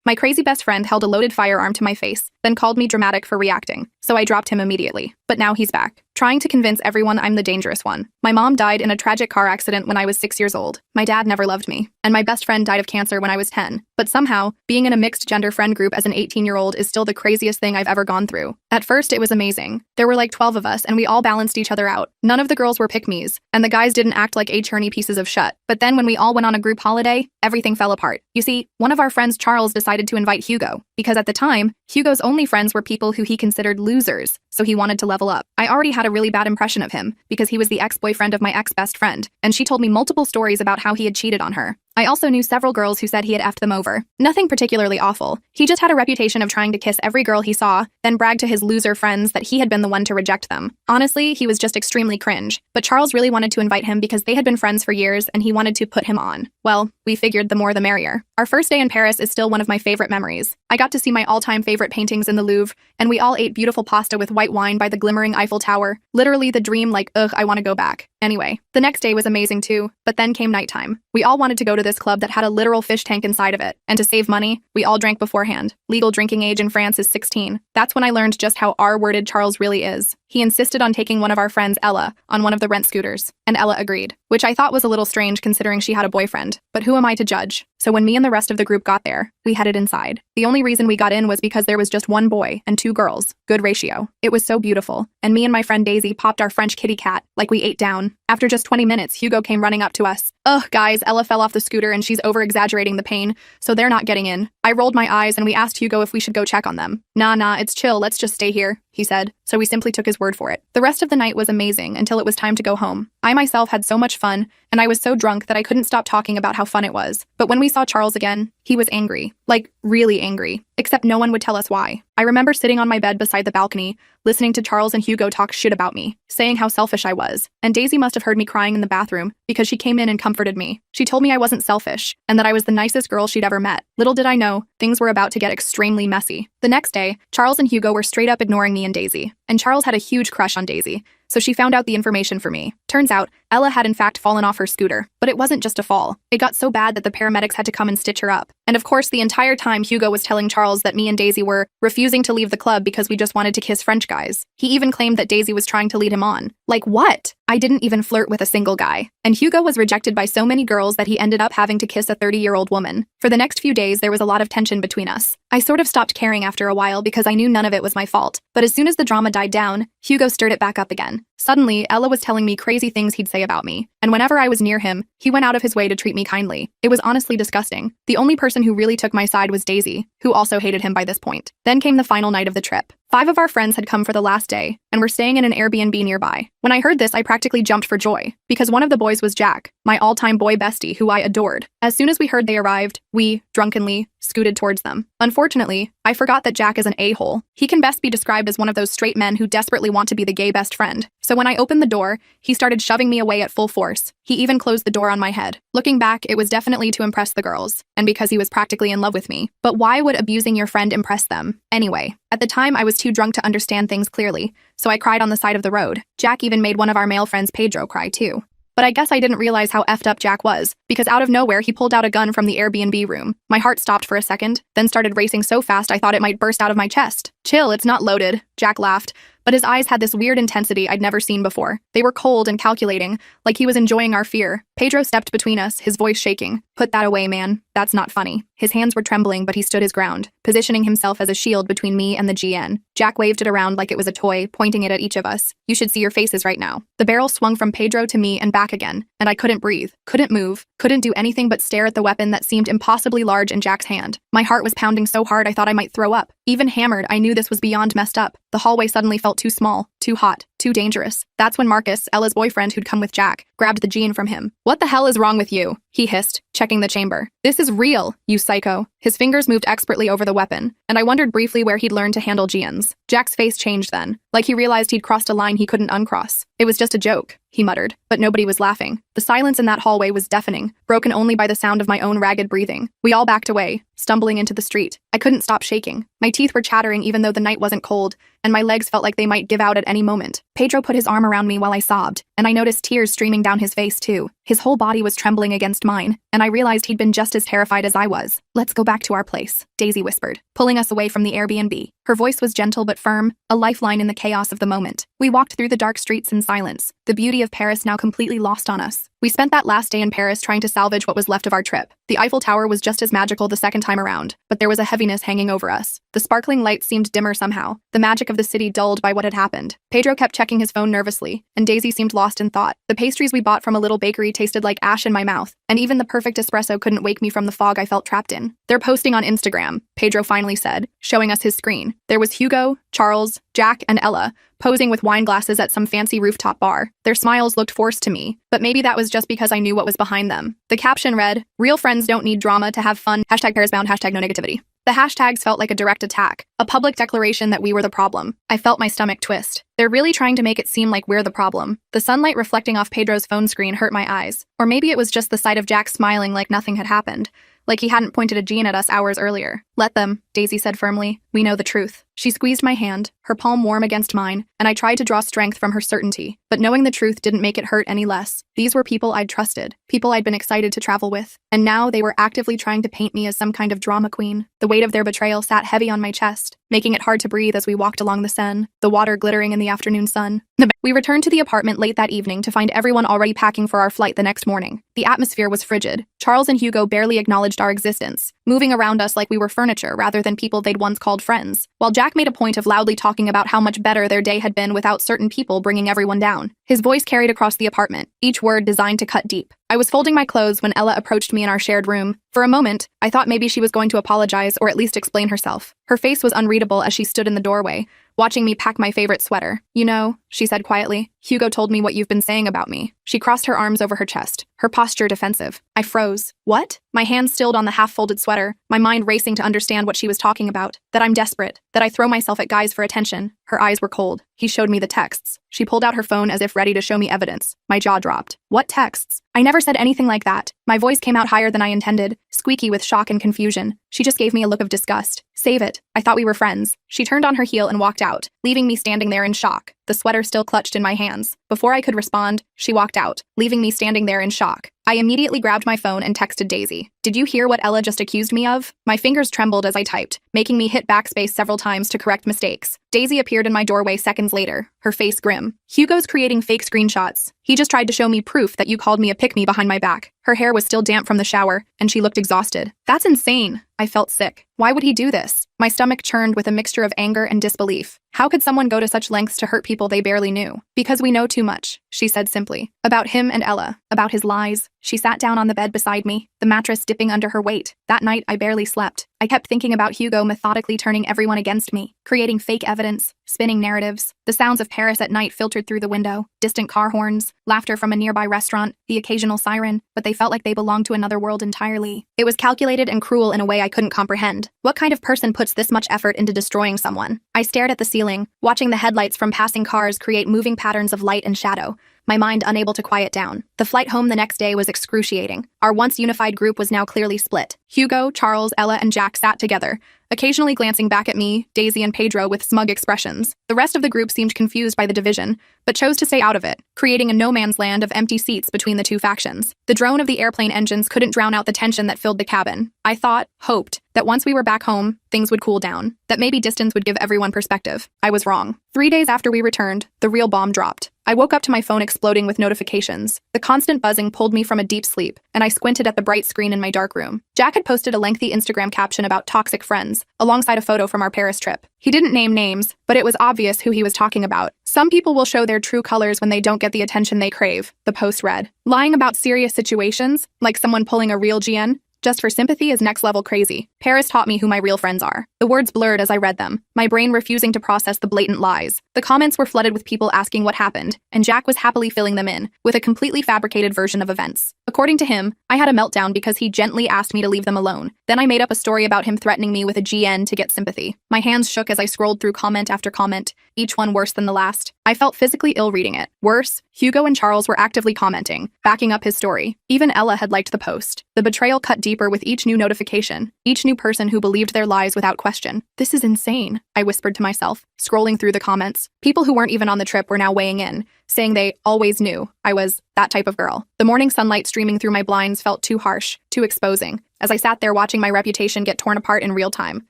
My crazy best friend held a loaded firearm to my face, then called me dramatic for reacting, so I dropped him immediately. But now he's back, trying to convince everyone I'm the dangerous one. My mom died in a tragic car accident when I was 6 years old. My dad never loved me, and my best friend died of cancer when I was 10. But somehow, being in a mixed gender friend group as an 18-year-old is still the craziest thing I've ever gone through. At first, it was amazing. There were like 12 of us, and we all balanced each other out. None of the girls were pick-me's, and the guys didn't act like churny pieces of shit. But then when we all went on a group holiday, everything fell apart. You see, one of our friends, Charles, decided to invite Hugo, because at the time, Hugo's only friends were people who he considered losers, so he wanted to level up. I already had a really bad impression of him, because he was the ex-boyfriend of my ex-best friend, and she told me multiple stories about how he had cheated on her. I also knew several girls who said he had effed them over. Nothing particularly awful. He just had a reputation of trying to kiss every girl he saw, then brag to his loser friends that he had been the one to reject them. Honestly, he was just extremely cringe. But Charles really wanted to invite him because they had been friends for years and he wanted to put him on. Well, we figured the more the merrier. Our first day in Paris is still one of my favorite memories. I got to see my all-time favorite paintings in the Louvre, and we all ate beautiful pasta with white wine by the glimmering Eiffel Tower. Literally the dream, like, ugh, I want to go back. Anyway, the next day was amazing too, but then came nighttime. We all wanted to go to this club that had a literal fish tank inside of it, and to save money, we all drank beforehand. Legal drinking age in France is 16. That's when I learned just how R-worded Charles really is. He insisted on taking one of our friends, Ella, on one of the rent scooters, and Ella agreed, which I thought was a little strange considering she had a boyfriend, but who am I to judge? So when me and the rest of the group got there, we headed inside. The only reason we got in was because there was just one boy and 2 girls. Good ratio. It was so beautiful, and me and my friend Daisy popped our French kitty cat like we ate down. After just 20 minutes, Hugo came running up to us. Ugh, guys, Ella fell off the scooter and she's over-exaggerating the pain, so they're not getting in. I rolled my eyes and we asked Hugo if we should go check on them. Nah, it's chill, let's just stay here, he said, so we simply took his word for it. The rest of the night was amazing until it was time to go home. I myself had so much fun, and I was so drunk that I couldn't stop talking about how fun it was. But when we saw Charles again, he was angry. Like, really angry. Except no one would tell us why. I remember sitting on my bed beside the balcony, listening to Charles and Hugo talk shit about me, saying how selfish I was. And Daisy must have heard me crying in the bathroom, because she came in and comforted me. She told me I wasn't selfish, and that I was the nicest girl she'd ever met. Little did I know, things were about to get extremely messy. The next day, Charles and Hugo were straight up ignoring me and Daisy. And Charles had a huge crush on Daisy, so she found out the information for me. Turns out, Ella had in fact fallen off her scooter. But it wasn't just a fall. It got so bad that the paramedics had to come and stitch her up. And of course, the entire time Hugo was telling Charles that me and Daisy were refusing to leave the club because we just wanted to kiss French guys. He even claimed that Daisy was trying to lead him on. Like what? I didn't even flirt with a single guy. And Hugo was rejected by so many girls that he ended up having to kiss a 30-year-old woman. For the next few days, there was a lot of tension between us. I sort of stopped caring after a while because I knew none of it was my fault. But as soon as the drama died down, Hugo stirred it back up again. Suddenly, Ella was telling me crazy things he'd say about me. And whenever I was near him, he went out of his way to treat me kindly. It was honestly disgusting. The only person who really took my side was Daisy, who also hated him by this point. Then came the final night of the trip. 5 of our friends had come for the last day, and were staying in an Airbnb nearby. When I heard this, I practically jumped for joy, because one of the boys was Jack, my all-time boy bestie who I adored. As soon as we heard they arrived, we, drunkenly, scooted towards them. Unfortunately, I forgot that Jack is an a-hole. He can best be described as one of those straight men who desperately want to be the gay best friend. So when I opened the door, he started shoving me away at full force. He even closed the door on my head. Looking back, it was definitely to impress the girls, and because he was practically in love with me. But why would abusing your friend impress them? Anyway, at the time I was too drunk to understand things clearly, so I cried on the side of the road. Jack even made one of our male friends, Pedro, cry too. But I guess I didn't realize how effed up Jack was, because out of nowhere he pulled out a gun from the Airbnb room. My heart stopped for a second, then started racing so fast I thought it might burst out of my chest. Chill, it's not loaded, Jack laughed, but his eyes had this weird intensity I'd never seen before. They were cold and calculating, like he was enjoying our fear. Pedro stepped between us, his voice shaking. Put that away, man. That's not funny. His hands were trembling, but he stood his ground, positioning himself as a shield between me and the GN. Jack waved it around like it was a toy, pointing it at each of us. You should see your faces right now. The barrel swung from Pedro to me and back again, and I couldn't breathe, couldn't move, couldn't do anything but stare at the weapon that seemed impossibly large in Jack's hand. My heart was pounding so hard I thought I might throw up. Even hammered, I knew this was beyond messed up. The hallway suddenly felt too small, too hot, too dangerous. That's when Marcus, Ella's boyfriend who'd come with Jack, grabbed the gene from him. What the hell is wrong with you? He hissed, checking the chamber. This is real, you psycho. His fingers moved expertly over the weapon, and I wondered briefly where he'd learned to handle GNs. Jack's face changed then, like he realized he'd crossed a line he couldn't uncross. It was just a joke, he muttered, but nobody was laughing. The silence in that hallway was deafening, broken only by the sound of my own ragged breathing. We all backed away, stumbling into the street. I couldn't stop shaking. My teeth were chattering even though the night wasn't cold, and my legs felt like they might give out at any moment. Pedro put his arm around me while I sobbed, and I noticed tears streaming down his face too. His whole body was trembling against mine, and I realized he'd been just as terrified as I was. "Let's go back to our place," Daisy whispered, pulling us away from the Airbnb. Her voice was gentle but firm, a lifeline in the chaos of the moment. We walked through the dark streets in silence, the beauty of Paris now completely lost on us. We spent that last day in Paris trying to salvage what was left of our trip. The Eiffel Tower was just as magical the second time around, but there was a heaviness hanging over us. The sparkling lights seemed dimmer somehow, the magic of the city dulled by what had happened. Pedro kept checking his phone nervously, and Daisy seemed lost in thought. The pastries we bought from a little bakery tasted like ash in my mouth, and even the perfect espresso couldn't wake me from the fog I felt trapped in. "They're posting on Instagram," Pedro finally said, showing us his screen. There was Hugo, Charles, Jack, and Ella, posing with wine glasses at some fancy rooftop bar. Their smiles looked forced to me, but maybe that was just because I knew what was behind them. The caption read, "Real friends don't need drama to have fun, #ParisBound, #no negativity." The hashtags felt like a direct attack, a public declaration that we were the problem. I felt my stomach twist. They're really trying to make it seem like we're the problem. The sunlight reflecting off Pedro's phone screen hurt my eyes. Or maybe it was just the sight of Jack smiling like nothing had happened, like he hadn't pointed a gene at us hours earlier. "Let them," Daisy said firmly. "We know the truth." She squeezed my hand, her palm warm against mine, and I tried to draw strength from her certainty. But knowing the truth didn't make it hurt any less. These were people I'd trusted, people I'd been excited to travel with, and now they were actively trying to paint me as some kind of drama queen. The weight of their betrayal sat heavy on my chest, making it hard to breathe as we walked along the Seine, the water glittering in the afternoon sun. We returned to the apartment late that evening to find everyone already packing for our flight the next morning. The atmosphere was frigid. Charles and Hugo barely acknowledged our existence, moving around us like we were furniture rather than people they'd once called friends, while Jack made a point of loudly talking about how much better their day had been without certain people bringing everyone down. His voice carried across the apartment, each word designed to cut deep. I was folding my clothes when Ella approached me in our shared room. For a moment, I thought maybe she was going to apologize or at least explain herself. Her face was unreadable as she stood in the doorway, watching me pack my favorite sweater. "You know," she said quietly, "Hugo told me what you've been saying about me." She crossed her arms over her chest, her posture defensive. I froze. "What?" My hands stilled on the half-folded sweater, my mind racing to understand what she was talking about. That I'm desperate, that I throw myself at guys for attention. Her eyes were cold. He showed me the texts. She pulled out her phone as if ready to show me evidence. My jaw dropped. "What texts?" "I never said anything like that." My voice came out higher than I intended, squeaky with shock and confusion. She just gave me a look of disgust. "Save it. I thought we were friends." She turned on her heel and walked out, leaving me standing there in shock, the sweater still clutched in my hands. Before I could respond, she walked out, leaving me standing there in shock. I immediately grabbed my phone and texted Daisy. "Did you hear what Ella just accused me of?" My fingers trembled as I typed, making me hit backspace several times to correct mistakes. Daisy appeared in my doorway seconds later, her face grim. "Hugo's creating fake screenshots. He just tried to show me proof that you called me a pick-me behind my back." Her hair was still damp from the shower, and she looked exhausted. "That's insane." I felt sick. Why would he do this? My stomach churned with a mixture of anger and disbelief. How could someone go to such lengths to hurt people they barely knew? "Because we know too much," she said simply. "About him and Ella. About his lies." She sat down on the bed beside me, the mattress dipping under her weight. That night, I barely slept. I kept thinking about Hugo methodically turning everyone against me, creating fake evidence, spinning narratives. The sounds of Paris at night filtered through the window, distant car horns, laughter from a nearby restaurant, the occasional siren, but they felt like they belonged to another world entirely. It was calculated and cruel in a way I couldn't comprehend. What kind of person puts this much effort into destroying someone? I stared at the ceiling, watching the headlights from passing cars create moving patterns of light and shadow, my mind unable to quiet down. The flight home the next day was excruciating. Our once unified group was now clearly split. Hugo, Charles, Ella, and Jack sat together, occasionally glancing back at me, Daisy, and Pedro with smug expressions. The rest of the group seemed confused by the division, but chose to stay out of it, creating a no-man's land of empty seats between the two factions. The drone of the airplane engines couldn't drown out the tension that filled the cabin. I thought, hoped, that once we were back home, things would cool down, that maybe distance would give everyone perspective. I was wrong. 3 days after we returned, the real bomb dropped. I woke up to my phone exploding with notifications. The constant buzzing pulled me from a deep sleep, and I squinted at the bright screen in my dark room. Jack had posted a lengthy Instagram caption about toxic friends, alongside a photo from our Paris trip. He didn't name names, but it was obvious who he was talking about. "Some people will show their true colors when they don't get the attention they crave," the post read. Lying about serious situations, like someone pulling a real GN, just for sympathy is next-level crazy. Paris taught me who my real friends are. The words blurred as I read them, my brain refusing to process the blatant lies. The comments were flooded with people asking what happened, and Jack was happily filling them in, with a completely fabricated version of events. According to him, I had a meltdown because he gently asked me to leave them alone. Then I made up a story about him threatening me with a GN to get sympathy. My hands shook as I scrolled through comment after comment, each one worse than the last. I felt physically ill reading it. Worse, Hugo and Charles were actively commenting, backing up his story. Even Ella had liked the post. The betrayal cut deeper with each new notification, each new person who believed their lies without question. This is insane, I whispered to myself, scrolling through the comments. People who weren't even on the trip were now weighing in, saying they always knew I was that type of girl. The morning sunlight streaming through my blinds felt too harsh, too exposing. As I sat there watching my reputation get torn apart in real time,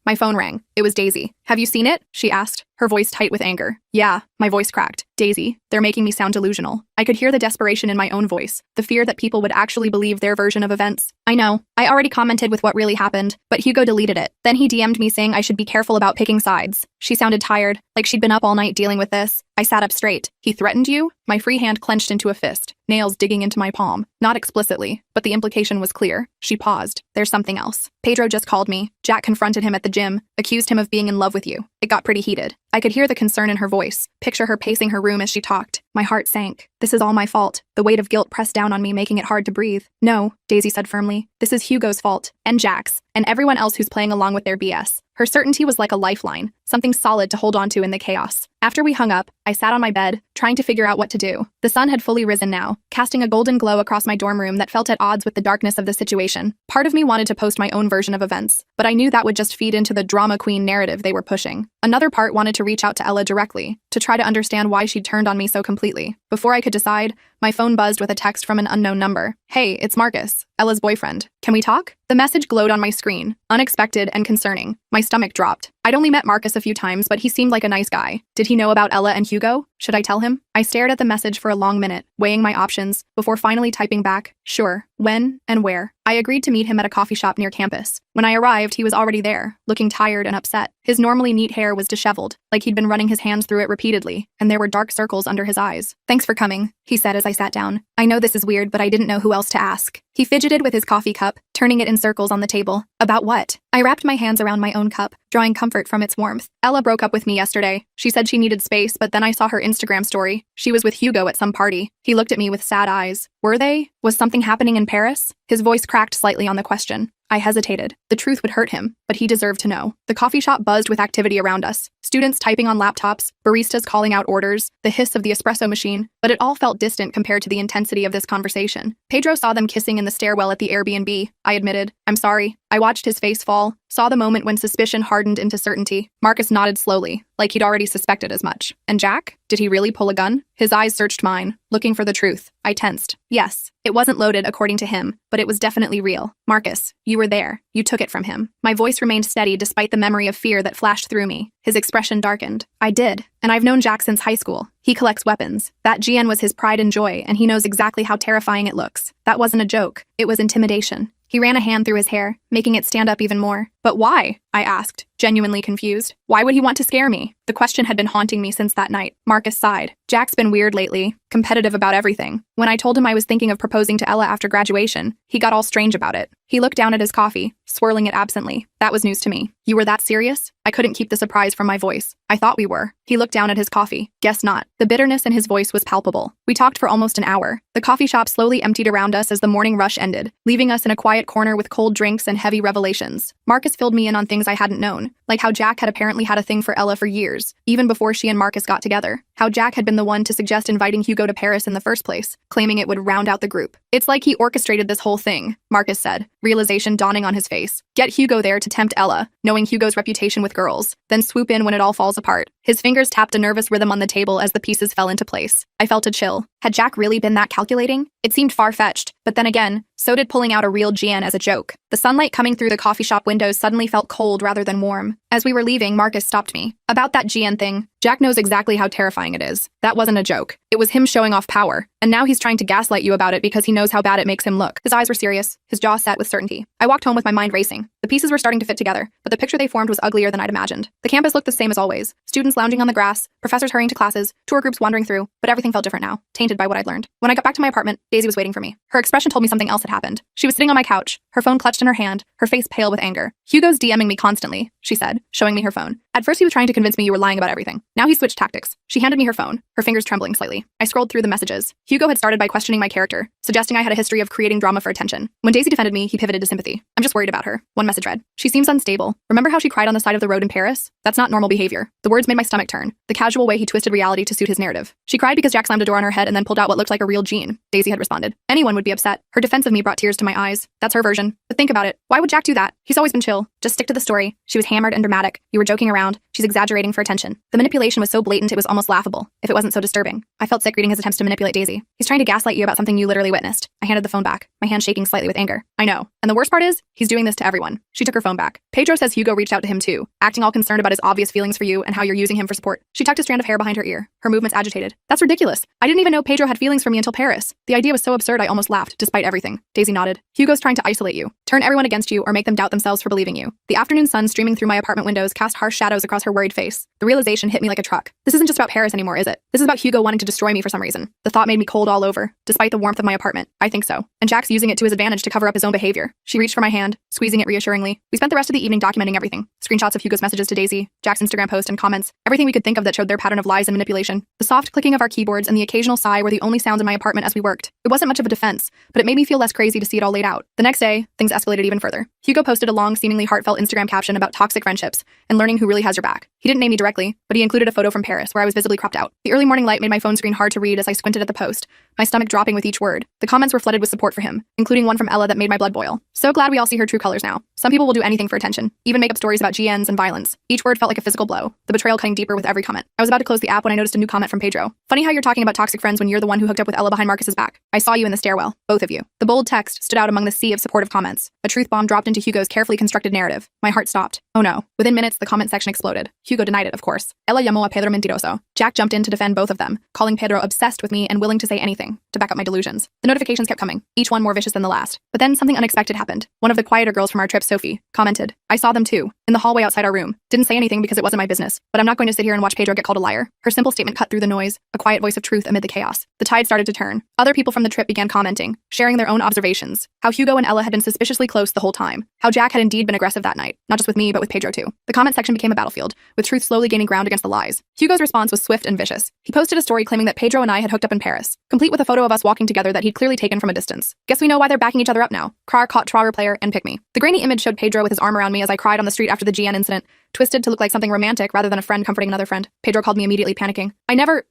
my phone rang. It was Daisy. "Have you seen it?" she asked, her voice tight with anger. "Yeah," my voice cracked. "Daisy, they're making me sound delusional." I could hear the desperation in my own voice, the fear that people would actually believe their version of events. "I know. I already commented with what really happened, but Hugo deleted it. Then he DM'd me saying I should be careful about picking sides." She sounded tired, like she'd been up all night dealing with this. I sat up straight. "He threatened you?" My free hand clenched into a fist, nails digging into my palm. Not explicitly, but the implication was clear. She paused. "There's something else. Pedro just called me. Jack confronted him at the gym, accused him of being in love with you. It got pretty heated." I could hear the concern in her voice, picture her pacing her room as she talked. My heart sank. This is all my fault. The weight of guilt pressed down on me, making it hard to breathe. "No," Daisy said firmly. "This is Hugo's fault, and Jack's, and everyone else who's playing along with their BS." Her certainty was like a lifeline, something solid to hold on to in the chaos. After we hung up, I sat on my bed, trying to figure out what to do. The sun had fully risen now, casting a golden glow across my dorm room that felt at odds with the darkness of the situation. Part of me wanted to post my own version of events, but I knew that would just feed into the drama queen narrative they were pushing. Another part wanted to reach out to Ella directly, to try to understand why she'd turned on me so completely. Before I could decide, my phone buzzed with a text from an unknown number. "Hey, it's Marcus, Ella's boyfriend. Can we talk?" The message glowed on my screen, unexpected and concerning. My stomach dropped. I'd only met Marcus a few times, but he seemed like a nice guy. Did he know about Ella and Hugo? Should I tell him? I stared at the message for a long minute, weighing my options, before finally typing back, "Sure. When and where?" I agreed to meet him at a coffee shop near campus. When I arrived, he was already there, looking tired and upset. His normally neat hair was disheveled, like he'd been running his hands through it repeatedly, and there were dark circles under his eyes. "Thanks for coming," he said as I sat down. "I know this is weird, but I didn't know who else to ask." He fidgeted with his coffee cup, turning it in circles on the table. "About what?" I wrapped my hands around my own cup, drawing comfort from its warmth. "Ella broke up with me yesterday. She said she needed space, but then I saw her Instagram story. She was with Hugo at some party." He looked at me with sad eyes. "Were they? Was something happening in Paris?" His voice cracked slightly on the question. I hesitated. The truth would hurt him, but he deserved to know. The coffee shop buzzed with activity around us. Students typing on laptops, baristas calling out orders, the hiss of the espresso machine, but it all felt distant compared to the intensity of this conversation. Pedro saw them kissing in the stairwell at the Airbnb, I admitted. "I'm sorry." I watched his face fall, saw the moment when suspicion hardened into certainty. Marcus nodded slowly, like he'd already suspected as much. "And Jack? Did he really pull a gun?" His eyes searched mine, looking for the truth. I tensed. Yes, it wasn't loaded according to him, but it was definitely real. "Marcus, you were there. You took it from him." My voice remained steady despite the memory of fear that flashed through me. His expression darkened. "I did, and I've known Jack since high school. He collects weapons. That GN was his pride and joy, and he knows exactly how terrifying it looks. That wasn't a joke. It was intimidation." He ran a hand through his hair, making it stand up even more. "But why?" I asked, genuinely confused. "Why would he want to scare me?" The question had been haunting me since that night. Marcus sighed. "Jack's been weird lately, competitive about everything. When I told him I was thinking of proposing to Ella after graduation, he got all strange about it." He looked down at his coffee, swirling it absently. That was news to me. "You were that serious?" I couldn't keep the surprise from my voice. "I thought we were." He looked down at his coffee. "Guess not." The bitterness in his voice was palpable. We talked for almost an hour. The coffee shop slowly emptied around us as the morning rush ended, leaving us in a quiet corner with cold drinks and heavy revelations. Marcus filled me in on things I hadn't known, like how Jack had apparently had a thing for Ella for years, even before she and Marcus got together. How Jack had been the one to suggest inviting Hugo to Paris in the first place, claiming it would round out the group. "It's like he orchestrated this whole thing," Marcus said, realization dawning on his face. "Get Hugo there to tempt Ella, knowing Hugo's reputation with girls, then swoop in when it all falls apart." His fingers tapped a nervous rhythm on the table as the pieces fell into place. I felt a chill. Had Jack really been that calculating? It seemed far-fetched, but then again, so did pulling out a real GN as a joke. The sunlight coming through the coffee shop windows suddenly felt cold rather than warm. As we were leaving, Marcus stopped me. "About that GN thing, Jack knows exactly how terrifying it is. That wasn't a joke. It was him showing off power, and now he's trying to gaslight you about it because he knows how bad it makes him look." His eyes were serious, his jaw set with certainty. I walked home with my mind racing. The pieces were starting to fit together, but the picture they formed was uglier than I'd imagined. The campus looked the same as always. Students lounging on the grass, professors hurrying to classes, tour groups wandering through, but everything felt different now, tainted by what I'd learned. When I got back to my apartment, Daisy was waiting for me. Her expression told me something else had happened. She was sitting on my couch, her phone clutched in her hand, her face pale with anger. "Hugo's DMing me constantly," she said, showing me her phone. "At first he was trying to convince me you were lying about everything. Now he switched tactics. She handed me her phone, her fingers trembling slightly. I scrolled through the messages. Hugo had started by questioning my character, suggesting I had a history of creating drama for attention. When Daisy defended me, he pivoted to sympathy. I'm just worried about her. One message read. She seems unstable. Remember how she cried on the side of the road in Paris? That's not normal behavior. The words made my stomach turn. The casual way he twisted reality to suit his narrative. She cried because Jack slammed a door on her head and then pulled out what looked like a real gene. Daisy had responded. Anyone would be upset. Her defense of me brought tears to my eyes. That's her version. But think about it. Why would Jack do that? He's always been chill. Just stick to the story. She was hammered and dramatic. You were joking around. She's exaggerating for attention. The manipulation was so blatant it was almost laughable, if it wasn't so disturbing. I felt sick reading his attempts to manipulate Daisy. He's trying to gaslight you about something you literally witnessed. I handed the phone back, my hand shaking slightly with anger. I know. And the worst part is, he's doing this to everyone. She took her phone back. Pedro says Hugo reached out to him too, acting all concerned about his obvious feelings for you and how you're using him for support. She tucked a strand of hair behind her ear, her movements agitated. That's ridiculous. I didn't even know Pedro had feelings for me until Paris. The idea was so absurd I almost laughed, despite everything. Daisy nodded. Hugo's trying to isolate you, turn everyone against you or make them doubt themselves for believing you. The afternoon sun streaming through my apartment windows cast harsh shadows across her worried face. The realization hit me like a truck. This isn't just about Paris anymore, is it? This is about Hugo wanting to destroy me for some reason. The thought made me cold all over, despite the warmth of my apartment. I think so. And Jack's using it to his advantage to cover up his own behavior. She reached for my hand, squeezing it reassuringly. We spent the rest of the evening documenting everything. Screenshots of Hugo's messages to Daisy, Jack's Instagram post and comments, everything we could think of that showed their pattern of lies and manipulation. The soft clicking of our keyboards and the occasional sigh were the only sounds in my apartment as we worked. It wasn't much of a defense, but it made me feel less crazy to see it all laid out. The next day, things escalated even further. Hugo posted a long, seemingly heartfelt Instagram caption about toxic friendships and learning who really has your back. He didn't name me directly, but he included a photo from Paris where I was visibly cropped out. The early morning light made my phone screen hard to read as I squinted at the post, my stomach dropping with each word. The comments were flooded with support for him, including one from Ella that made my blood boil. So glad we all see her true colors now. Some people will do anything for attention, even make up stories about GNs and violence. Each word felt like a physical blow, the betrayal cutting deeper with every comment. I was about to close the app when I noticed a new comment from Pedro. Funny how you're talking about toxic friends when you're the one who hooked up with Ella behind Marcus's back. I saw you in the stairwell, both of you. The bold text stood out among the sea of supportive comments. A truth bomb dropped into Hugo's carefully constructed narrative. My heart stopped. Oh no. Within minutes, the comment section exploded. Hugo denied it, of course. Ella llamó a Pedro mentiroso. Jack jumped in to defend both of them, calling Pedro obsessed with me and willing to say anything to back up my delusions. The notifications kept coming, each one more vicious than the last. But then something unexpected happened. One of the quieter girls from our trip, Sophie, commented. I saw them too, in the hallway outside our room. Didn't say anything because it wasn't my business, but I'm not going to sit here and watch Pedro get called a liar. Her simple statement cut through the noise, a quiet voice of truth amid the chaos. The tide started to turn. Other people from the trip began commenting, sharing their own observations. How Hugo and Ella had been suspiciously close the whole time. How Jack had indeed been aggressive that night, not just with me, but with Pedro too. The comment section became a battlefield, with truth slowly gaining ground against the lies. Hugo's response was swift and vicious. He posted a story claiming that Pedro and I had hooked up in Paris, complete with a photo of us walking together that he'd clearly taken from a distance. Guess we know why they're backing each other up now. Krar caught Trawer player and pick me. The grainy image showed Pedro with his arm around me as I cried on the street after the GN incident, twisted to look like something romantic rather than a friend comforting another friend. Pedro called me immediately, panicking.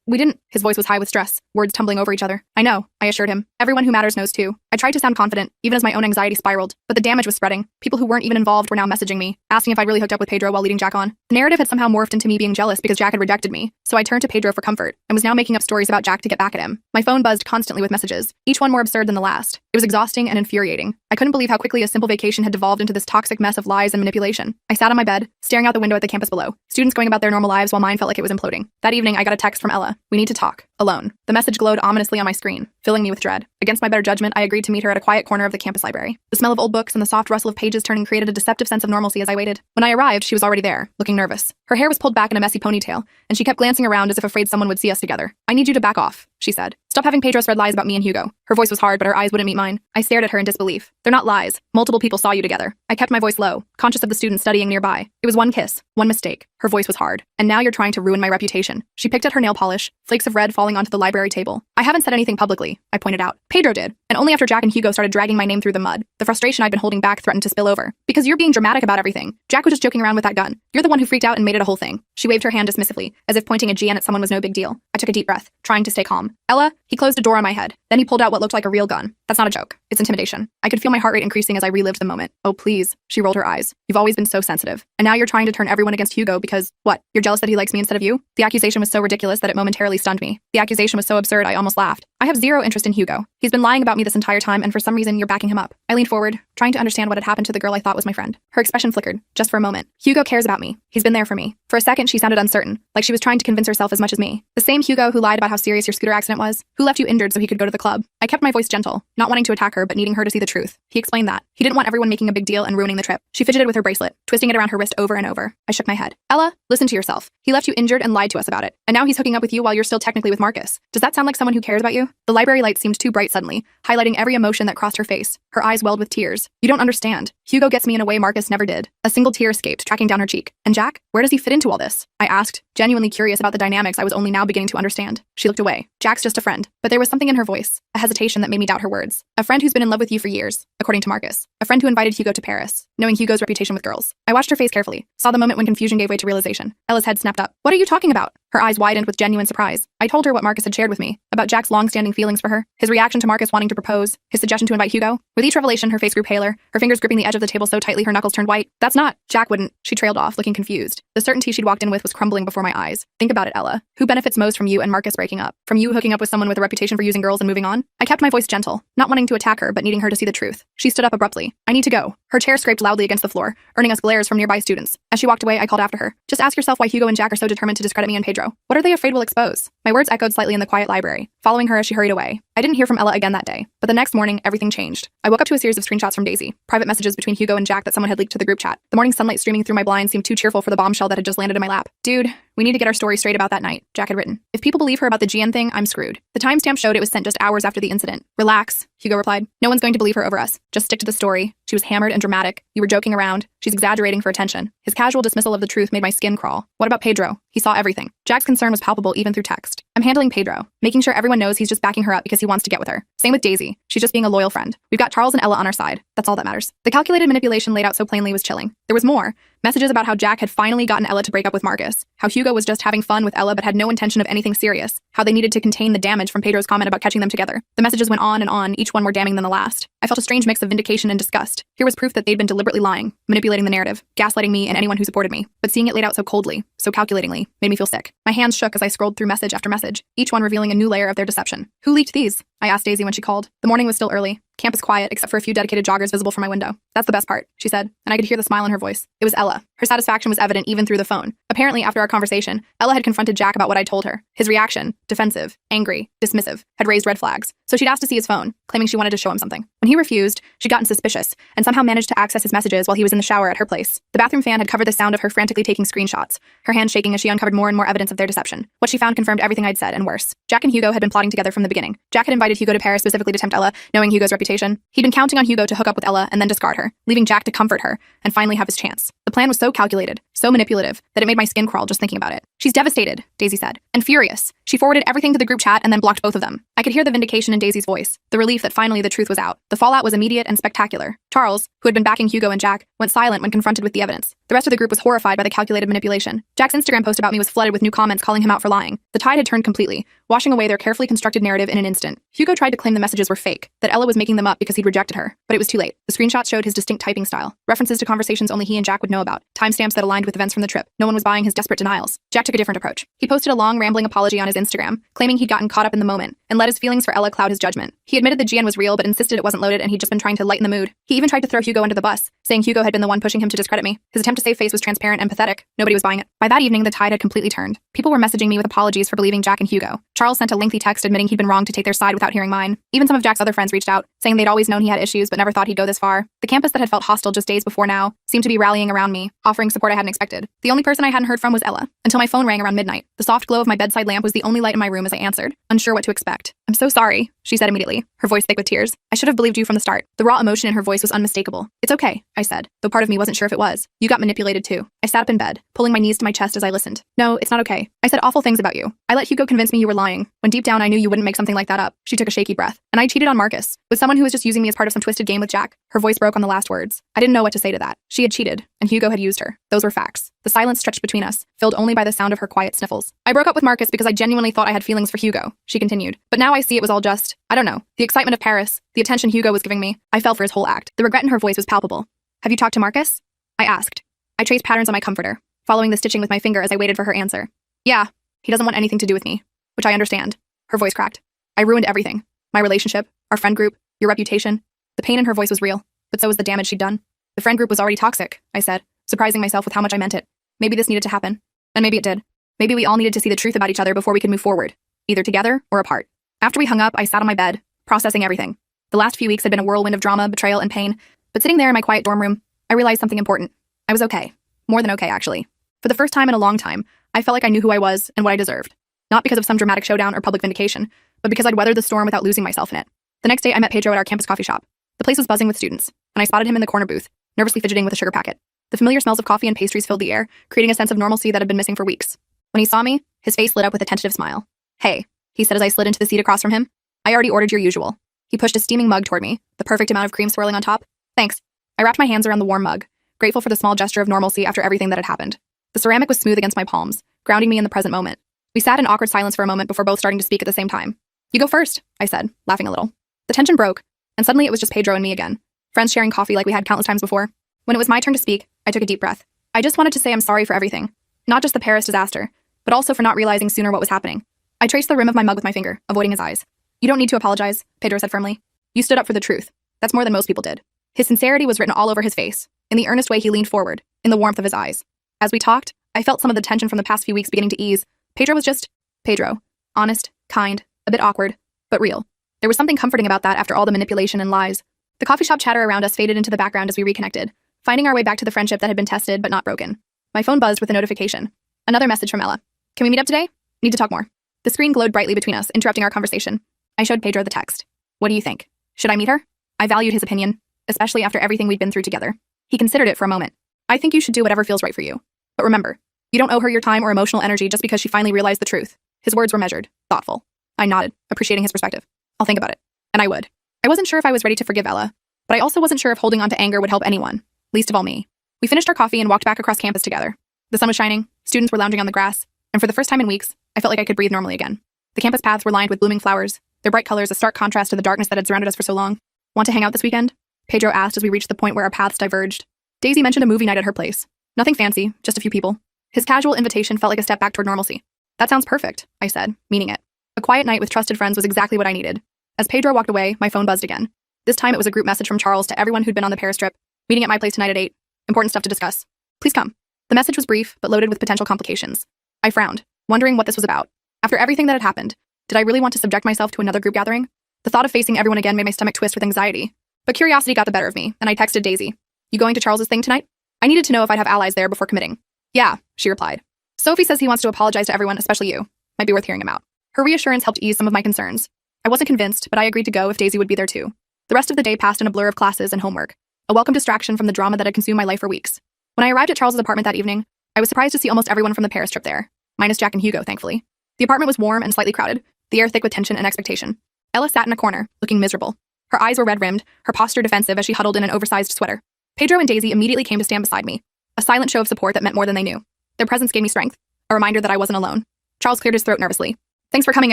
We didn't. His voice was high with stress, words tumbling over each other. I know, I assured him. Everyone who matters knows too. I tried to sound confident, even as my own anxiety spiraled, but the damage was spreading. People who weren't even involved were now messaging me, asking if I'd really hooked up with Pedro while leading Jack on. The narrative had somehow morphed into me being jealous because Jack had rejected me, so I turned to Pedro for comfort, and was now making up stories about Jack to get back at him. My phone buzzed constantly with messages, each one more absurd than the last. It was exhausting and infuriating. I couldn't believe how quickly a simple vacation had devolved into this toxic mess of lies and manipulation. I sat on my bed, staring out the window at the campus below. Students going about their normal lives while mine felt like it was imploding. That evening, I got a text from Ella. We need to talk. Alone. The message glowed ominously on my screen, filling me with dread. Against my better judgment, I agreed to meet her at a quiet corner of the campus library. The smell of old books and the soft rustle of pages turning created a deceptive sense of normalcy as I waited. When I arrived, she was already there, looking nervous. Her hair was pulled back in a messy ponytail, and she kept glancing around as if afraid someone would see us together. I need you to back off, she said. Stop having Pedro spread lies about me and Hugo. Her voice was hard, but her eyes wouldn't meet mine. I stared at her in disbelief. They're not lies. Multiple people saw you together. I kept my voice low, conscious of the students studying nearby. It was one kiss, one mistake. Her voice was hard. And now you're trying to ruin my reputation. She picked at her nail polish, flakes of red falling onto the library table. I haven't said anything publicly, I pointed out. Pedro did, and only after Jack and Hugo started dragging my name through the mud. The frustration I'd been holding back threatened to spill over. Because you're being dramatic about everything. Jack was just joking around with that gun. You're the one who freaked out and made it a whole thing. She waved her hand dismissively, as if pointing a GN at someone was no big deal. I took a deep breath, trying to stay calm. Ella, he closed a door on my head. Then he pulled out what looked like a real gun. That's not a joke. It's intimidation. I could feel my heart rate increasing as I relived the moment. Oh, please. She rolled her eyes. You've always been so sensitive. And now you're trying to turn everyone against Hugo because, what? You're jealous that he likes me instead of you? The accusation was so ridiculous that it momentarily stunned me. The accusation was so absurd I almost laughed. I have zero interest in Hugo. He's been lying about me this entire time, and for some reason, you're backing him up. I leaned forward, trying to understand what had happened to the girl I thought was my friend. Her expression flickered, just for a moment. Hugo cares about me. He's been there for me. For a second, she sounded uncertain, like she was trying to convince herself as much as me. The same Hugo who lied about how serious your scooter accident was, who left you injured so he could go to the club. I kept my voice gentle, not wanting to attack her, but needing her to see the truth. He explained that. He didn't want everyone making a big deal and ruining the trip. She fidgeted with her bracelet, twisting it around her wrist over and over. I shook my head. Ella, listen to yourself. He left you injured and lied to us about it. And now he's hooking up with you while you're still technically with Marcus. Does that sound like someone who cares about you? The library light seemed too bright suddenly, highlighting every emotion that crossed her face. Her eyes welled with tears. You don't understand. Hugo gets me in a way Marcus never did. A single tear escaped, tracking down her cheek. And Jack? Where does he fit into all this? I asked, genuinely curious about the dynamics I was only now beginning to understand. She looked away. Jack's just a friend. But there was something in her voice, a hesitation that made me doubt her words. A friend who's been in love with you for years, according to Marcus. A friend who invited Hugo to Paris, knowing Hugo's reputation with girls. I watched her face carefully, saw the moment when confusion gave way to realization. Ella's head snapped up. What are you talking about? Her eyes widened with genuine surprise. I told her what Marcus had shared with me, about Jack's long-standing feelings for her, his reaction to Marcus wanting to propose, his suggestion to invite Hugo. With each revelation, her face grew paler, her fingers gripping the edge of the table so tightly her knuckles turned white. That's not. Jack wouldn't. She trailed off, looking confused. The certainty she'd walked in with was crumbling before my eyes. Think about it, Ella. Who benefits most from you and Marcus breaking up? From you hooking up with someone with a reputation for using girls and moving on? I kept my voice gentle, not wanting to attack her, but needing her to see the truth. She stood up abruptly. I need to go. Her chair scraped loudly against the floor, earning us glares from nearby students. As she walked away, I called after her. Just ask yourself why Hugo and Jack are so determined to discredit me and Pedro. What are they afraid will expose? My words echoed slightly in the quiet library, following her as she hurried away. I didn't hear from Ella again that day, but the next morning, everything changed. I woke up to a series of screenshots from Daisy, private messages between Hugo and Jack that someone had leaked to the group chat. The morning sunlight streaming through my blinds seemed too cheerful for the bombshell that had just landed in my lap. Dude, we need to get our story straight about that night, Jack had written. If people believe her about the GN thing, I'm screwed. The timestamp showed it was sent just hours after the incident. Relax, Hugo replied. No one's going to believe her over us. Just stick to the story. She was hammered and dramatic. You were joking around. She's exaggerating for attention. His casual dismissal of the truth made my skin crawl. What about Pedro? He saw everything. Jack's concern was palpable even through text. I'm handling Pedro, making sure everyone knows he's just backing her up because he wants to get with her. Same with Daisy. She's just being a loyal friend. We've got Charles and Ella on our side. That's all that matters. The calculated manipulation laid out so plainly was chilling. There was more. Messages about how Jack had finally gotten Ella to break up with Marcus, how Hugo was just having fun with Ella but had no intention of anything serious, how they needed to contain the damage from Pedro's comment about catching them together. The messages went on and on, each one more damning than the last. I felt a strange mix of vindication and disgust. Here was proof that they'd been deliberately lying, manipulating the narrative, gaslighting me and anyone who supported me. But seeing it laid out so coldly, so calculatingly, made me feel sick. My hands shook as I scrolled through message after message, each one revealing a new layer of their deception. Who leaked these? I asked Daisy when she called. The morning was still early. Campus quiet, except for a few dedicated joggers visible from my window. That's the best part, she said, and I could hear the smile in her voice. It was Ella. Her satisfaction was evident even through the phone. Apparently, after our conversation, Ella had confronted Jack about what I told her. His reaction, defensive, angry, dismissive, had raised red flags. So she'd asked to see his phone, claiming she wanted to show him something. When he refused, she'd gotten suspicious, and somehow managed to access his messages while he was in the shower at her place. The bathroom fan had covered the sound of her frantically taking screenshots, her hand shaking as she uncovered more and more evidence of their deception. What she found confirmed everything I'd said, and worse. Jack and Hugo had been plotting together from the beginning. Jack had invited Hugo to Paris specifically to tempt Ella, knowing Hugo's reputation. He'd been counting on Hugo to hook up with Ella and then discard her, leaving Jack to comfort her, and finally have his chance. The plan was so calculated, so manipulative, that it made my skin crawl just thinking about it. She's devastated, Daisy said, and furious. She forwarded everything to the group chat and then blocked both of them. I could hear the vindication in Daisy's voice, the relief that finally the truth was out. The fallout was immediate and spectacular. Charles, who had been backing Hugo and Jack, went silent when confronted with the evidence. The rest of the group was horrified by the calculated manipulation. Jack's Instagram post about me was flooded with new comments calling him out for lying. The tide had turned completely, washing away their carefully constructed narrative in an instant. Hugo tried to claim the messages were fake, that Ella was making them up because he'd rejected her, but it was too late. The screenshots showed his distinct typing style, references to conversations only he and Jack would know about, timestamps that aligned with events from the trip. No one was buying his desperate denials. Jack took a different approach. He posted a long, rambling apology on his Instagram, claiming he'd gotten caught up in the moment, and let his feelings for Ella cloud his judgment. He admitted the GN was real, but insisted it wasn't loaded and he'd just been trying to lighten the mood. He even tried to throw Hugo under the bus, saying Hugo had been the one pushing him to discredit me. His attempt to save face was transparent and pathetic. Nobody was buying it. By that evening, the tide had completely turned. People were messaging me with apologies for believing Jack and Hugo. Charles sent a lengthy text admitting he'd been wrong to take their side without hearing mine. Even some of Jack's other friends reached out, saying they'd always known he had issues but never thought he'd go this far. The campus that had felt hostile just days before now seemed to be rallying around me, offering support I hadn't expected. The only person I hadn't heard from was Ella, until my phone rang around midnight. The soft glow of my bedside lamp was the only light in my room as I answered, unsure what to expect. I'm so sorry, she said immediately, her voice thick with tears. I should have believed you from the start. The raw emotion in her voice was unmistakable. It's okay, I said, though part of me wasn't sure if it was. You got manipulated too. I sat up in bed, pulling my knees to my chest as I listened. No, it's not okay. I said awful things about you. I let Hugo convince me you were lying, when deep down I knew you wouldn't make something like that up. She took a shaky breath. And I cheated on Marcus, with someone who was just using me as part of some twisted game with Jack. Her voice broke on the last words. I didn't know what to say to that. She had cheated, and Hugo had used her. Those were facts. The silence stretched between us, filled only by the sound of her quiet sniffles. I broke up with Marcus because I genuinely thought I had feelings for Hugo, she continued. But now I see it was all just, I don't know, the excitement of Paris, the attention Hugo was giving me. I fell for his whole act. The regret in her voice was palpable. Have you talked to Marcus? I asked. I traced patterns on my comforter, following the stitching with my finger as I waited for her answer. Yeah, he doesn't want anything to do with me, which I understand. Her voice cracked. I ruined everything. My relationship, our friend group, your reputation. The pain in her voice was real, but so was the damage she'd done. The friend group was already toxic, I said, surprising myself with how much I meant it. Maybe this needed to happen. And maybe it did. Maybe we all needed to see the truth about each other before we could move forward, either together or apart. After we hung up, I sat on my bed, processing everything. The last few weeks had been a whirlwind of drama, betrayal, and pain, but sitting there in my quiet dorm room, I realized something important. I was okay. More than okay, actually. For the first time in a long time, I felt like I knew who I was and what I deserved. Not because of some dramatic showdown or public vindication, but because I'd weathered the storm without losing myself in it. The next day, I met Pedro at our campus coffee shop. The place was buzzing with students, and I spotted him in the corner booth, nervously fidgeting with a sugar packet. The familiar smells of coffee and pastries filled the air, creating a sense of normalcy that had been missing for weeks. When he saw me, his face lit up with a tentative smile. "Hey," he said as I slid into the seat across from him. "I already ordered your usual." He pushed a steaming mug toward me, the perfect amount of cream swirling on top. "Thanks." I wrapped my hands around the warm mug, grateful for the small gesture of normalcy after everything that had happened. The ceramic was smooth against my palms, grounding me in the present moment. We sat in awkward silence for a moment before both starting to speak at the same time. "You go first," I said, laughing a little. The tension broke, and suddenly it was just Pedro and me again, friends sharing coffee like we had countless times before. When it was my turn to speak, I took a deep breath. I just wanted to say I'm sorry for everything. Not just the Paris disaster, but also for not realizing sooner what was happening. I traced the rim of my mug with my finger, avoiding his eyes. "You don't need to apologize," Pedro said firmly. "You stood up for the truth. That's more than most people did." His sincerity was written all over his face, in the earnest way he leaned forward, in the warmth of his eyes. As we talked, I felt some of the tension from the past few weeks beginning to ease. Pedro was just Pedro. Honest, kind, a bit awkward, but real. There was something comforting about that after all the manipulation and lies. The coffee shop chatter around us faded into the background as we reconnected, finding our way back to the friendship that had been tested but not broken. My phone buzzed with a notification. Another message from Ella. "Can we meet up today? Need to talk more." The screen glowed brightly between us, interrupting our conversation. I showed Pedro the text. "What do you think? Should I meet her?" I valued his opinion, especially after everything we'd been through together. He considered it for a moment. "I think you should do whatever feels right for you. But remember, you don't owe her your time or emotional energy just because she finally realized the truth." His words were measured, thoughtful. I nodded, appreciating his perspective. "I'll think about it." And I would. I wasn't sure if I was ready to forgive Ella, but I also wasn't sure if holding on to anger would help anyone, least of all me. We finished our coffee and walked back across campus together. The sun was shining, students were lounging on the grass, and for the first time in weeks, I felt like I could breathe normally again. The campus paths were lined with blooming flowers, their bright colors a stark contrast to the darkness that had surrounded us for so long. "Want to hang out this weekend?" Pedro asked as we reached the point where our paths diverged. Daisy mentioned a movie night at her place. Nothing fancy, just a few people. His casual invitation felt like a step back toward normalcy. "That sounds perfect," I said, meaning it. A quiet night with trusted friends was exactly what I needed. As Pedro walked away, my phone buzzed again. This time it was a group message from Charles to everyone who'd been on the Paris trip, meeting at my place tonight at 8. Important stuff to discuss. Please come. The message was brief, but loaded with potential complications. I frowned, wondering what this was about. After everything that had happened, did I really want to subject myself to another group gathering? The thought of facing everyone again made my stomach twist with anxiety. But curiosity got the better of me, and I texted Daisy. "You going to Charles's thing tonight?" I needed to know if I'd have allies there before committing. "Yeah," she replied. "Sophie says he wants to apologize to everyone, especially you. Might be worth hearing him out." Her reassurance helped ease some of my concerns. I wasn't convinced, but I agreed to go if Daisy would be there too. The rest of the day passed in a blur of classes and homework, a welcome distraction from the drama that had consumed my life for weeks. When I arrived at Charles's apartment that evening, I was surprised to see almost everyone from the Paris trip there, minus Jack and Hugo, thankfully. The apartment was warm and slightly crowded, the air thick with tension and expectation. Ella sat in a corner, looking miserable. Her eyes were red-rimmed, her posture defensive as she huddled in an oversized sweater. Pedro and Daisy immediately came to stand beside me, a silent show of support that meant more than they knew. Their presence gave me strength, a reminder that I wasn't alone. Charles cleared his throat nervously. "Thanks for coming,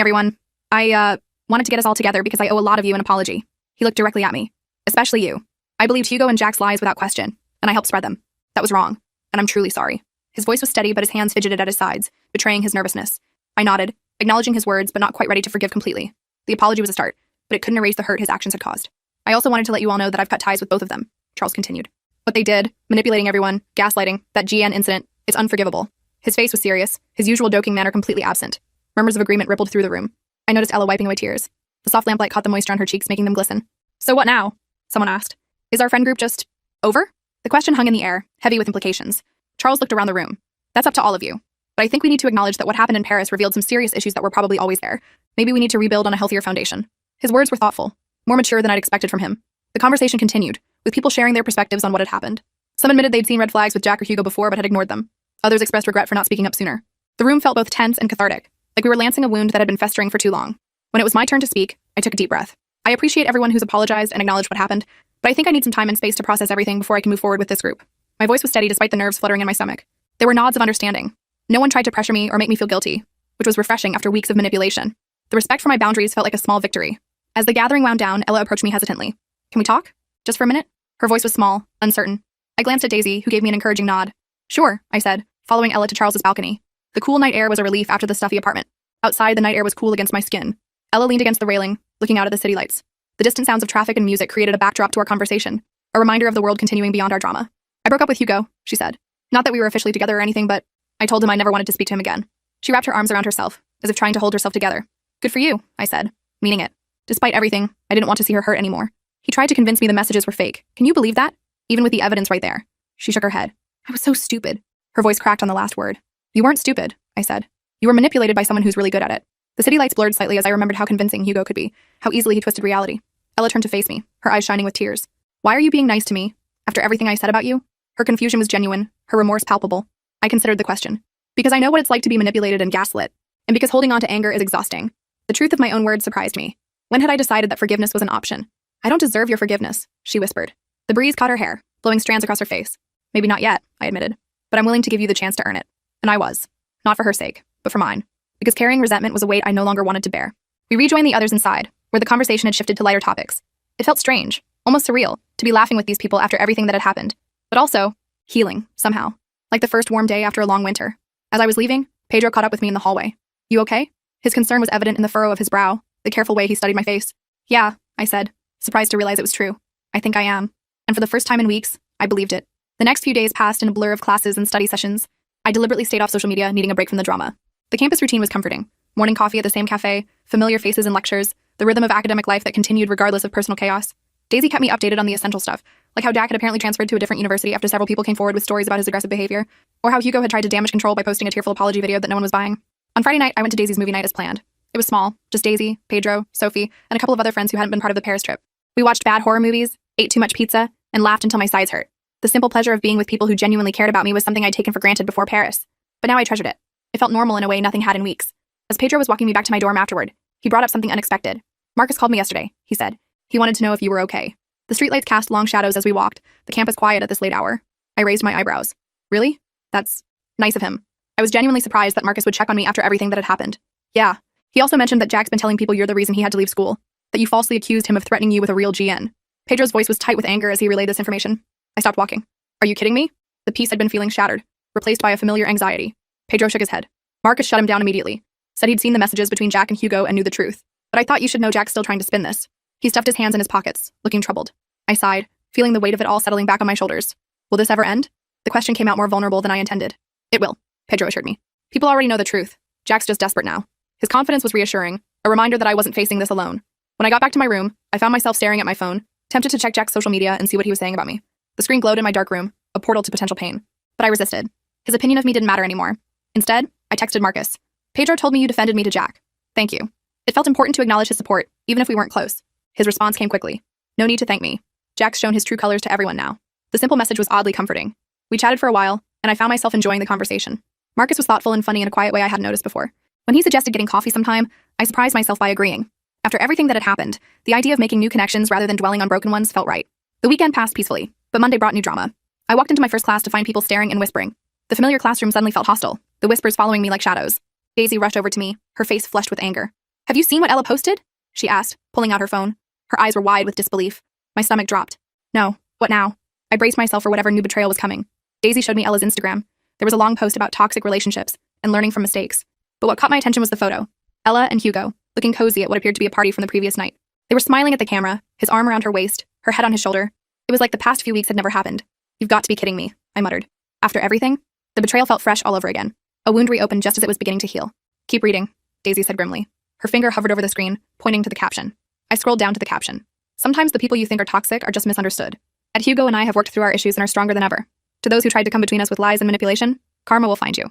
everyone. I wanted to get us all together because I owe a lot of you an apology." He looked directly at me. "Especially you. I believed Hugo and Jack's lies without question, and I helped spread them. That was wrong, and I'm truly sorry." His voice was steady, but his hands fidgeted at his sides, betraying his nervousness. I nodded, acknowledging his words, but not quite ready to forgive completely. The apology was a start, but it couldn't erase the hurt his actions had caused. "I also wanted to let you all know that I've cut ties with both of them," Charles continued. "What they did, manipulating everyone, gaslighting, that GN incident, it's unforgivable." His face was serious, his usual joking manner completely absent. Murmurs of agreement rippled through the room. I noticed Ella wiping away tears. The soft lamplight caught the moisture on her cheeks, making them glisten. "So what now?" someone asked. "Is our friend group just over?" The question hung in the air, heavy with implications. Charles looked around the room. "That's up to all of you. But I think we need to acknowledge that what happened in Paris revealed some serious issues that were probably always there. Maybe we need to rebuild on a healthier foundation." His words were thoughtful, more mature than I'd expected from him. The conversation continued, with people sharing their perspectives on what had happened. Some admitted they'd seen red flags with Jack or Hugo before but had ignored them. Others expressed regret for not speaking up sooner. The room felt both tense and cathartic, like we were lancing a wound that had been festering for too long. When it was my turn to speak, I took a deep breath. I appreciate everyone who's apologized and acknowledged what happened, but I think I need some time and space to process everything before I can move forward with this group. My voice was steady despite the nerves fluttering in my stomach. There were nods of understanding. No one tried to pressure me or make me feel guilty, which was refreshing after weeks of manipulation. The respect for my boundaries felt like a small victory. As the gathering wound down, Ella approached me hesitantly. "Can we talk? Just for a minute?" Her voice was small, uncertain. I glanced at Daisy, who gave me an encouraging nod. "Sure," I said, following Ella to Charles's balcony. The cool night air was a relief after the stuffy apartment. Outside, the night air was cool against my skin. Ella leaned against the railing, looking out at the city lights. The distant sounds of traffic and music created a backdrop to our conversation, a reminder of the world continuing beyond our drama. "I broke up with Hugo," she said. "Not that we were officially together or anything, but I told him I never wanted to speak to him again." She wrapped her arms around herself, as if trying to hold herself together. "Good for you," I said, meaning it. Despite everything, I didn't want to see her hurt anymore. He tried to convince me the messages were fake. Can you believe that? Even with the evidence right there. She shook her head. "I was so stupid." Her voice cracked on the last word. "You weren't stupid," I said. "You were manipulated by someone who's really good at it." The city lights blurred slightly as I remembered how convincing Hugo could be, how easily he twisted reality. Ella turned to face me, her eyes shining with tears. "Why are you being nice to me? After everything I said about you?" Her confusion was genuine, her remorse palpable. I considered the question. Because I know what it's like to be manipulated and gaslit, and because holding on to anger is exhausting. The truth of my own words surprised me. When had I decided that forgiveness was an option? I don't deserve your forgiveness, she whispered. The breeze caught her hair, blowing strands across her face. Maybe not yet, I admitted. But I'm willing to give you the chance to earn it. And I was. Not for her sake, but for mine. Because carrying resentment was a weight I no longer wanted to bear. We rejoined the others inside, where the conversation had shifted to lighter topics. It felt strange, almost surreal, to be laughing with these people after everything that had happened. But also, healing, somehow. Like the first warm day after a long winter. As I was leaving, Pedro caught up with me in the hallway. You okay? His concern was evident in the furrow of his brow, the careful way he studied my face. Yeah, I said, surprised to realize it was true. I think I am. And for the first time in weeks, I believed it. The next few days passed in a blur of classes and study sessions. I deliberately stayed off social media, needing a break from the drama. The campus routine was comforting. Morning coffee at the same cafe, familiar faces in lectures, the rhythm of academic life that continued regardless of personal chaos. Daisy kept me updated on the essential stuff, like how Jack had apparently transferred to a different university after several people came forward with stories about his aggressive behavior, or how Hugo had tried to damage control by posting a tearful apology video that no one was buying. On Friday night, I went to Daisy's movie night as planned. It was small, just Daisy, Pedro, Sophie, and a couple of other friends who hadn't been part of the Paris trip. We watched bad horror movies, ate too much pizza, and laughed until my sides hurt. The simple pleasure of being with people who genuinely cared about me was something I'd taken for granted before Paris. But now I treasured it. It felt normal in a way nothing had in weeks. As Pedro was walking me back to my dorm afterward, he brought up something unexpected. Marcus called me yesterday, he said. He wanted to know if you were okay. The streetlights cast long shadows as we walked, the campus quiet at this late hour. I raised my eyebrows. Really? That's nice of him. I was genuinely surprised that Marcus would check on me after everything that had happened. Yeah. He also mentioned that Jack's been telling people you're the reason he had to leave school, that you falsely accused him of threatening you with a real GN. Pedro's voice was tight with anger as he relayed this information. I stopped walking. Are you kidding me? The peace had been feeling shattered, replaced by a familiar anxiety. Pedro shook his head. Marcus shut him down immediately. Said he'd seen the messages between Jack and Hugo and knew the truth. But I thought you should know Jack's still trying to spin this. He stuffed his hands in his pockets, looking troubled. I sighed, feeling the weight of it all settling back on my shoulders. Will this ever end? The question came out more vulnerable than I intended. It will, Pedro assured me. People already know the truth. Jack's just desperate now. His confidence was reassuring, a reminder that I wasn't facing this alone. When I got back to my room, I found myself staring at my phone, tempted to check Jack's social media and see what he was saying about me. The screen glowed in my dark room, a portal to potential pain. But I resisted. His opinion of me didn't matter anymore. Instead, I texted Marcus. Pedro told me you defended me to Jack. Thank you. It felt important to acknowledge his support, even if we weren't close. His response came quickly. No need to thank me. Jack's shown his true colors to everyone now. The simple message was oddly comforting. We chatted for a while, and I found myself enjoying the conversation. Marcus was thoughtful and funny in a quiet way I hadn't noticed before. When he suggested getting coffee sometime, I surprised myself by agreeing. After everything that had happened, the idea of making new connections rather than dwelling on broken ones felt right. The weekend passed peacefully, but Monday brought new drama. I walked into my first class to find people staring and whispering. The familiar classroom suddenly felt hostile, the whispers following me like shadows. Daisy rushed over to me, her face flushed with anger. Have you seen what Ella posted? She asked, pulling out her phone. Her eyes were wide with disbelief. My stomach dropped. No, what now? I braced myself for whatever new betrayal was coming. Daisy showed me Ella's Instagram. There was a long post about toxic relationships and learning from mistakes. But what caught my attention was the photo. Ella and Hugo, looking cozy at what appeared to be a party from the previous night. They were smiling at the camera, his arm around her waist, her head on his shoulder. It was like the past few weeks had never happened. You've got to be kidding me, I muttered. After everything, the betrayal felt fresh all over again. A wound reopened just as it was beginning to heal. Keep reading, Daisy said grimly. Her finger hovered over the screen, pointing to the caption. I scrolled down to the caption. Sometimes the people you think are toxic are just misunderstood. And Hugo and I have worked through our issues and are stronger than ever. To those who tried to come between us with lies and manipulation, karma will find you.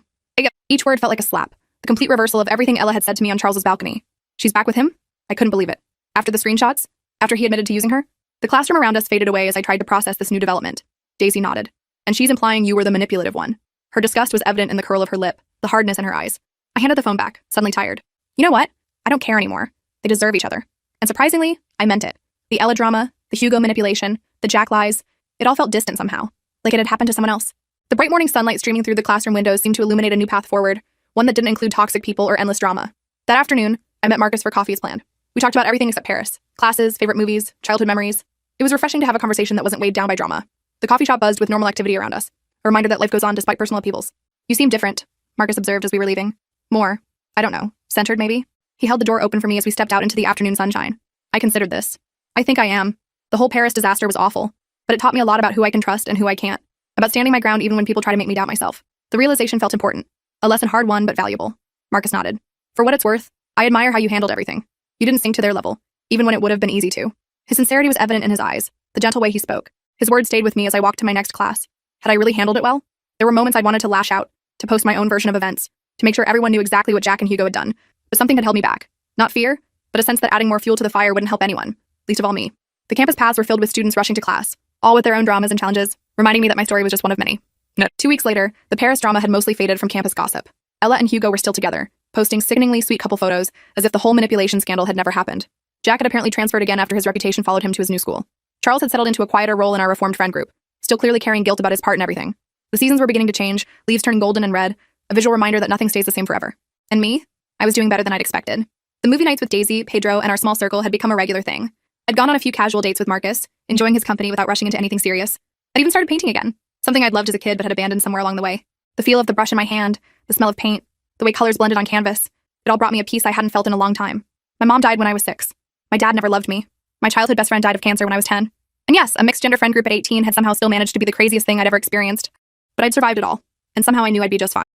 Each word felt like a slap, the complete reversal of everything Ella had said to me on Charles's balcony. She's back with him? I couldn't believe it. After the screenshots, after he admitted to using her, the classroom around us faded away as I tried to process this new development. Daisy nodded. And she's implying you were the manipulative one. Her disgust was evident in the curl of her lip, the hardness in her eyes. I handed the phone back, suddenly tired. You know what? I don't care anymore. They deserve each other. And surprisingly, I meant it. The Ella drama, the Hugo manipulation, the Jack lies, it all felt distant somehow, like it had happened to someone else. The bright morning sunlight streaming through the classroom windows seemed to illuminate a new path forward, one that didn't include toxic people or endless drama. That afternoon, I met Marcus for coffee as planned. We talked about everything except Paris. Classes, favorite movies, childhood memories. It was refreshing to have a conversation that wasn't weighed down by drama. The coffee shop buzzed with normal activity around us, a reminder that life goes on despite personal upheavals. You seem different, Marcus observed as we were leaving. More, I don't know, centered maybe? He held the door open for me as we stepped out into the afternoon sunshine. I considered this. I think I am. The whole Paris disaster was awful, but it taught me a lot about who I can trust and who I can't, about standing my ground even when people try to make me doubt myself. The realization felt important. A lesson hard won, but valuable. Marcus nodded. For what it's worth, I admire how you handled everything. You didn't sink to their level, even when it would have been easy to. His sincerity was evident in his eyes, the gentle way he spoke. His words stayed with me as I walked to my next class. Had I really handled it well? There were moments I'd wanted to lash out, to post my own version of events, to make sure everyone knew exactly what Jack and Hugo had done. But something had held me back. Not fear, but a sense that adding more fuel to the fire wouldn't help anyone, least of all me. The campus paths were filled with students rushing to class, all with their own dramas and challenges. reminding me that my story was just one of many. No. 2 weeks later, the Paris drama had mostly faded from campus gossip. Ella and Hugo were still together, posting sickeningly sweet couple photos as if the whole manipulation scandal had never happened. Jack had apparently transferred again after his reputation followed him to his new school. Charles had settled into a quieter role in our reformed friend group, still clearly carrying guilt about his part in everything. The seasons were beginning to change, leaves turning golden and red, a visual reminder that nothing stays the same forever. And me? I was doing better than I'd expected. The movie nights with Daisy, Pedro, and our small circle had become a regular thing. I'd gone on a few casual dates with Marcus, enjoying his company without rushing into anything serious. I'd even started painting again, something I'd loved as a kid but had abandoned somewhere along the way. The feel of the brush in my hand, the smell of paint, the way colors blended on canvas, it all brought me a peace I hadn't felt in a long time. My mom died when I was 6. My dad never loved me. My childhood best friend died of cancer when I was 10. And yes, a mixed-gender friend group at 18 had somehow still managed to be the craziest thing I'd ever experienced. But I'd survived it all, and somehow I knew I'd be just fine.